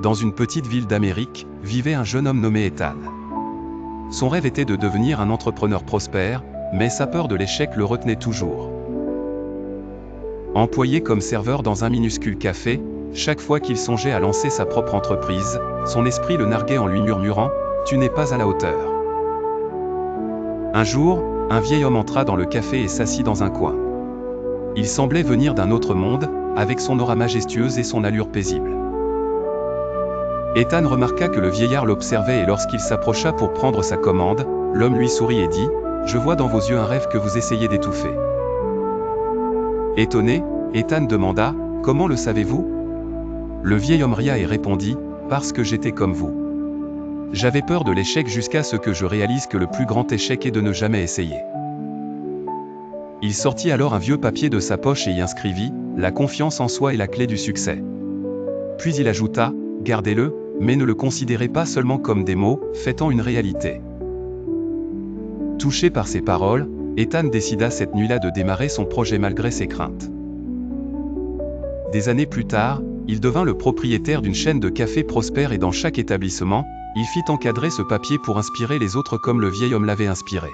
dans une petite ville d'Amérique, vivait un jeune homme nommé Ethan. Son rêve était de devenir un entrepreneur prospère, mais sa peur de l'échec le retenait toujours. Employé comme serveur dans un minuscule café, chaque fois qu'il songeait à lancer sa propre entreprise, son esprit le narguait en lui murmurant « Tu n'es pas à la hauteur ». Un jour, un vieil homme entra dans le café et s'assit dans un coin. Il semblait venir d'un autre monde, avec son aura majestueuse et son allure paisible. Ethan remarqua que le vieillard l'observait et lorsqu'il s'approcha pour prendre sa commande, l'homme lui sourit et dit « Je vois dans vos yeux un rêve que vous essayez d'étouffer. » Étonné, Ethan demanda « Comment le savez-vous » Le vieil homme ria et répondit « Parce que j'étais comme vous. J'avais peur de l'échec jusqu'à ce que je réalise que le plus grand échec est de ne jamais essayer. » Il sortit alors un vieux papier de sa poche et y inscrivit « La confiance en soi est la clé du succès. » Puis il ajouta « Gardez-le, mais ne le considérez pas seulement comme des mots, faites-en une réalité. » Touché par ces paroles, Ethan décida cette nuit-là de démarrer son projet malgré ses craintes. Des années plus tard, il devint le propriétaire d'une chaîne de cafés prospère et dans chaque établissement, il fit encadrer ce papier pour inspirer les autres comme le vieil homme l'avait inspiré.